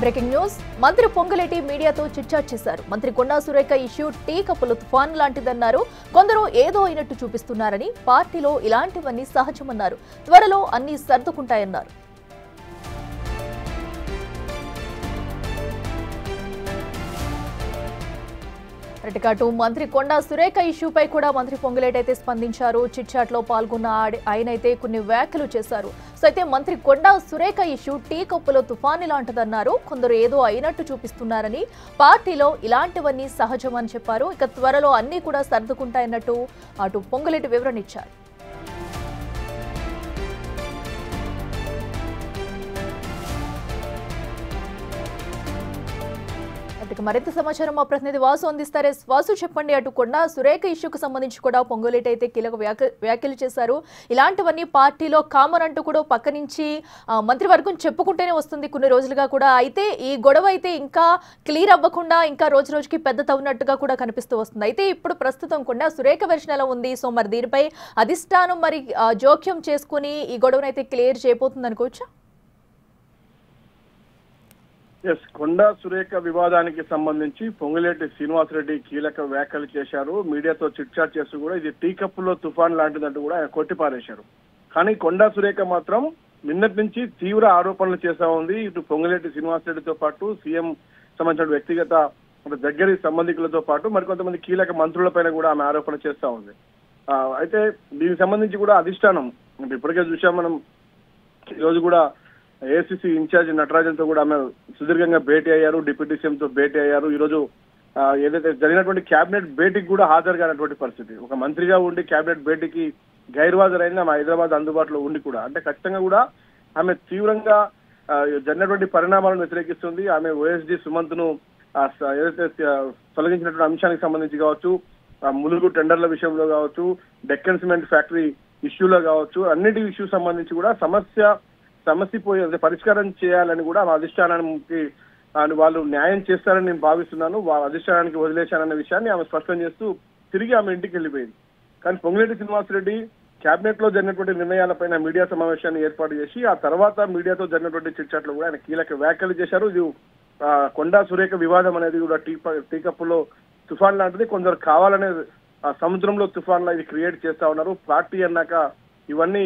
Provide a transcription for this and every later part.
Breaking news మంత్రి పొంగులేటి మీడియాతో chit-chat చేశారు. మంత్రి కొండా సురేఖ ఇష్యూ టీ కప్పుల తుఫాన్ లాంటిదన్నారు. కొందరు ఏదో అయినట్టు చూపిస్తున్నారని, పార్టీలో ఇలాంటివన్నీ సహజమన్నారు. త్వరలో అన్ని సర్దుకుంటాయన్నారు. అటు మంత్రి కొండా సురేఖ ఇష్యూపై కూడా మంత్రి పొంగులేటి అయితే స్పందించారు. చిట్చాట్ లో పాల్గొన్న ఆయన అయితే కొన్ని వ్యాఖ్యలు చేశారు. సో అయితే మంత్రి కొండా సురేఖ ఇష్యూ టీ కప్పులో తుఫాను లాంటిదన్నారు. కొందరు ఏదో అయినట్టు చూపిస్తున్నారని, పార్టీలో ఇలాంటివన్నీ సహజమని చెప్పారు. ఇక త్వరలో అన్ని కూడా సర్దుకుంటాయన్నట్టు అటు పొంగులేటి వివరణ ఇచ్చారు. మరింత సమాచారం మా ప్రతినిధి వాసు అందిస్తారు. వాసు, చెప్పండి. అటు కొండా సురేఖ ఇష్యూకు సంబంధించి కూడా పొంగులేటి అయితే కీలక వ్యాఖ్యలు చేశారు. ఇలాంటివన్నీ పార్టీలో కామన్ అంటూ కూడా పక్క నుంచి మంత్రివర్గం చెప్పుకుంటూనే వస్తుంది కొన్ని రోజులుగా కూడా. అయితే ఈ గొడవ అయితే ఇంకా క్లియర్ అవ్వకుండా ఇంకా రోజు రోజుకి పెద్ద తవ్వునట్టుగా కూడా కనిపిస్తూ వస్తుంది. అయితే ఇప్పుడు ప్రస్తుతం కొండా సురేఖ వెర్షన్ ఎలా ఉంది? సో మరి దీనిపై అధిష్టానం మరి జోక్యం చేసుకుని ఈ గొడవను అయితే క్లియర్ చేయబోతుంది అనుకోవచ్చా? కొండా సురేఖ వివాదానికి సంబంధించి పొంగులేటి శ్రీనివాసరెడ్డి కీలక వ్యాఖ్యలు చేశారు. మీడియాతో చిట్చాట్ చేస్తూ కూడా ఇది టీ కప్పులో తుఫాన్ లాంటిదంటూ కూడా ఆయన కొట్టిపారేశారు. కానీ కొండా సురేఖ మాత్రం నిన్నటి నుంచి తీవ్ర ఆరోపణలు చేస్తా ఉంది. ఇటు పొంగులేటి శ్రీనివాసరెడ్డితో పాటు సీఎం సంబంధించిన వ్యక్తిగత దగ్గరి సంబంధికులతో పాటు మరికొంతమంది కీలక మంత్రులపైన కూడా ఆమె ఆరోపణ చేస్తా ఉంది. అయితే దీనికి సంబంధించి కూడా అధిష్టానం ఇప్పటికే చూసాం మనం. ఈరోజు కూడా ఏఐసిసి ఇన్ఛార్జ్ నటరాజన్ తో కూడా ఆమె సుదీర్ఘంగా భేటీ అయ్యారు. డిప్యూటీ సీఎం తో భేటీ అయ్యారు. ఈ రోజు ఏదైతే జరిగినటువంటి కేబినెట్ భేటీకి కూడా హాజరు కానటువంటి పరిస్థితి. ఒక మంత్రిగా ఉండి కేబినెట్ భేటీకి గైర్హాజరైంది ఆమె హైదరాబాద్ అందుబాటులో ఉండి కూడా. అంటే ఖచ్చితంగా కూడా ఆమె తీవ్రంగా జరిగినటువంటి పరిణామాలను వ్యతిరేకిస్తుంది. ఆమె ఓఎస్డీ సుమంత్ ను ఏదైతే తొలగించినటువంటి అంశానికి సంబంధించి కావచ్చు, ములుగు టెండర్ల విషయంలో కావచ్చు, డెక్కన్ సిమెంట్ ఫ్యాక్టరీ ఇష్యూలో కావచ్చు, అన్నిటి ఇష్యూ సంబంధించి కూడా సమస్య పరిష్కారం చేయాలని కూడా అధిష్టానానికి వాళ్ళు న్యాయం చేస్తారని నేను భావిస్తున్నాను, అధిష్టానానికి వదిలేశానన్న విషయాన్ని ఆమె స్పష్టం చేస్తూ తిరిగి ఆమె ఇంటికి వెళ్ళిపోయింది. కానీ పొంగులేటి శ్రీనివాసరెడ్డి కేబినెట్ లో జరిగినటువంటి నిర్ణయాలపైన మీడియా సమావేశాన్ని ఏర్పాటు చేసి ఆ తర్వాత మీడియాతో జరిగినటువంటి చిట్చాట్లో కూడా ఆయన కీలక వ్యాఖ్యలు చేశారు. ఇది కొండా సురేఖ వివాదం అనేది కూడా టీ కప్పులో తుఫాన్ లాంటిది. కొందరు కావాలనే సముద్రంలో తుఫాన్ లా ఇది క్రియేట్ చేస్తా ఉన్నారు. పార్టీ అన్నాక ఇవన్నీ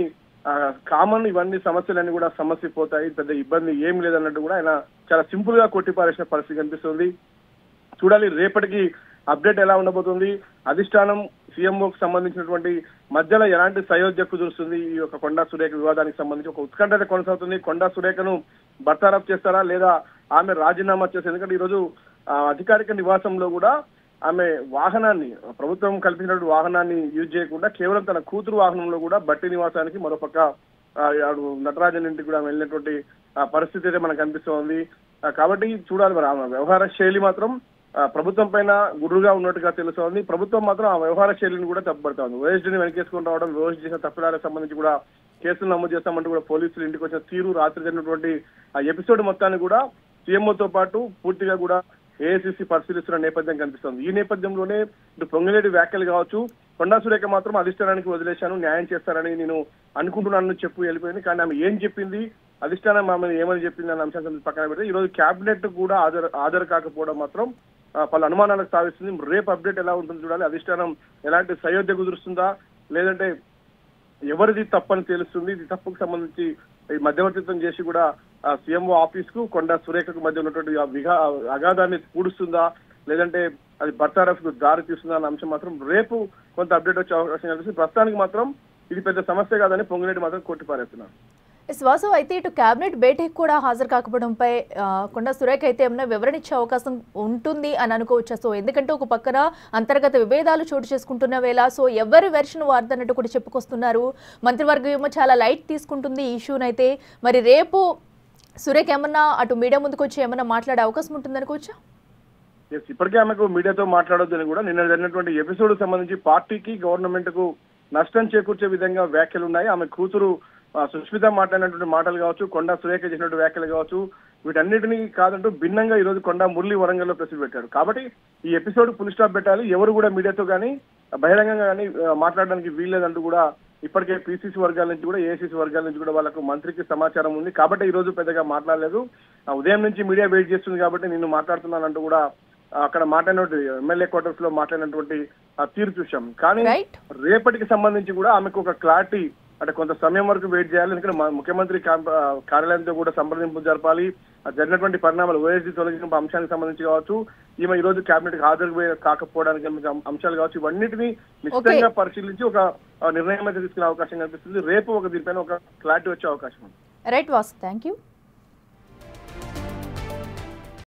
కామన్, ఇవన్నీ సమస్యలన్నీ కూడా సమస్య పోతాయి, పెద్ద ఇబ్బంది ఏం లేదన్నట్టు కూడా ఆయన చాలా సింపుల్ గా కొట్టిపారేసిన పరిస్థితి కనిపిస్తుంది. చూడాలి రేపటికి అప్డేట్ ఎలా ఉండబోతుంది. అధిష్టానం సీఎంఓకి సంబంధించినటువంటి మధ్యలో ఎలాంటి సయోధ్య కుదురుస్తుంది. ఈ యొక్క కొండా సురేఖ వివాదానికి సంబంధించి ఒక ఉత్కంఠత కొనసాగుతుంది. కొండా సురేఖను బర్తారఫ్ చేస్తారా లేదా ఆమె రాజీనామా చేస్తారు? ఎందుకంటే ఈరోజు అధికారిక నివాసంలో కూడా ఆమె వాహనాన్ని, ప్రభుత్వం కల్పించినటువంటి వాహనాన్ని యూజ్ చేయకుండా కేవలం తన కూతురు వాహనంలో కూడా బట్టి నివాసానికి మరోపక్క నటరాజన్ ఇంటికి కూడా వెళ్ళినటువంటి పరిస్థితి అయితే మనకు కనిపిస్తోంది. కాబట్టి చూడాలి మరి ఆమె వ్యవహార శైలి మాత్రం ప్రభుత్వం పైన గురుగా ఉన్నట్టుగా తెలుస్తోంది. ప్రభుత్వం మాత్రం ఆ వ్యవహార శైలిని కూడా తప్పుపడతా ఉంది. ఓఎస్డీని వెనకేసుకుని రావడం, ఓఎస్డీ చేసిన తప్పిదాలకు సంబంధించి కూడా కేసులు నమోదు చేస్తామంటూ కూడా పోలీసులు ఇంటికి వచ్చిన తీరు, రాత్రి జరిగినటువంటి ఆ ఎపిసోడ్ మొత్తాన్ని కూడా సీఎంఓతో పాటు పూర్తిగా కూడా ఏఐసిసి పరిశీలిస్తున్న నేపథ్యం కనిపిస్తోంది. ఈ నేపథ్యంలోనే ఇటు పొంగులేటి వ్యాఖ్యలు కావచ్చు, కొండా సురేఖ మాత్రం అధిష్టానానికి వదిలేశాను, న్యాయం చేస్తారని నేను అనుకుంటున్నాను చెప్పు వెళ్ళిపోయింది. కానీ ఆమె ఏం చెప్పింది, అధిష్టానం ఆమె ఏమని చెప్పింది అన్న అంశాన్ని పక్కన పెడితే ఈ రోజు కేబినెట్ కూడా హాజరు కాకపోవడం మాత్రం పలు అనుమానాలకు సాధిస్తుంది. రేపు అప్డేట్ ఎలా ఉంటుంది చూడాలి. అధిష్టానం ఎలాంటి సయోధ్య కుదురుస్తుందా, లేదంటే ఎవరిది తప్పని తెలుస్తుంది. ఇది తప్పుకు సంబంధించి మధ్యవర్తిత్వం చేసి కూడా సీఎంఓ ఆఫీస్ కు కొండా సురేఖకు మధ్య ఉన్నటువంటి అగాధాన్ని పూడుస్తుందా, లేదంటే అది బర్తారఫ్ కు దారి తీస్తుందా అన్న అంశం మాత్రం రేపు కొంత అప్డేట్ వచ్చే అవకాశం కనిపిస్తుంది. ప్రస్తుతానికి మాత్రం ఇది పెద్ద సమస్య కాదని పొంగులేటి మాత్రం కొట్టిపారేస్తున్నారు. వాసు, అయితే ఇటు కేబినెట్ భేటీకి కూడా హాజరు కాకపోవడంపై కొండా సురేఖ అయితే ఏమైనా వివరణ ఇచ్చే అవకాశం ఉంటుంది అని అనుకోవచ్చా? సో ఎందుకంటే ఒక పక్కన అంతర్గత విభేదాలు చోటు చేసుకుంటున్న వేళ సో ఎవరి వెర్షన్ వార్తన్నట్టు కూడా చెప్పుకొస్తున్నారు. మంత్రివర్గం ఏమో చాలా లైట్ తీసుకుంటుంది ఈ ఇష్యూనైతే. మరి రేపు సురేఖ ఏమన్నా అటు మీడియా ముందుకు వచ్చి ఏమన్నా మాట్లాడే అవకాశం ఉంటుంది అనుకోవచ్చా? ఇప్పటికే ఆమెకు మీడియాతో మాట్లాడొద్దని కూడా నిన్న జరిగినటువంటి ఎపిసోడ్ సంబంధించి పార్టీకి, గవర్నమెంట్ కు నష్టం చేకూర్చే విధంగా వ్యాఖ్యలు ఉన్నాయి. ఆమె కూతురు సుష్మిత మాట్లాడినటువంటి మాటలు కావచ్చు, కొండా సురేఖ చేసినటువంటి వ్యాఖ్యలు కావచ్చు, వీటన్నిటినీ కాదంటూ భిన్నంగా ఈ రోజు కొండా మురళి వరంగల్లో ప్రెస్ పెట్టాడు. కాబట్టి ఈ ఎపిసోడ్ ఫుల్ స్టాప్ పెట్టాలి. ఎవరు కూడా మీడియాతో కానీ బహిరంగంగా కానీ మాట్లాడడానికి వీల్లేదంటూ కూడా ఇప్పటికే పీసీసీ వర్గాల నుంచి కూడా ఏఐసీసీ వర్గాల నుంచి కూడా వాళ్ళకు మంత్రికి సమాచారం ఉంది. కాబట్టి ఈ రోజు పెద్దగా మాట్లాడలేదు. ఉదయం నుంచి మీడియా వెయిట్ చేస్తుంది కాబట్టి నేను మాట్లాడుతున్నానంటూ కూడా అక్కడ మాట్లాడినటువంటి ఎమ్మెల్యే క్వార్టర్స్ లో మాట్లాడినటువంటి తీరు చూసాం. కానీ రేపటికి సంబంధించి కూడా ఆమెకు ఒక క్లారిటీ అంటే కొంత సమయం వరకు వెయిట్ చేయాలి. ఎందుకంటే ముఖ్యమంత్రి కార్యాలయంతో కూడా సంప్రదింపులు జరపాలి. జరిగినటువంటి పరిణామాలు ఓఎస్డీ తొలగింపు అంశానికి సంబంధించి కావచ్చు, ఈమె ఈ రోజు కేబినెట్ కి హాజరు కాకపోవడానికి అంశాలు కావచ్చు, ఇవన్నిటిని నిశ్చితంగా పరిశీలించి ఒక నిర్ణయం అయితే తీసుకునే అవకాశం కనిపిస్తుంది. రేపు దీనిపైన ఒక క్లారిటీ వచ్చే అవకాశం ఉంది. Right Vasu, thank you.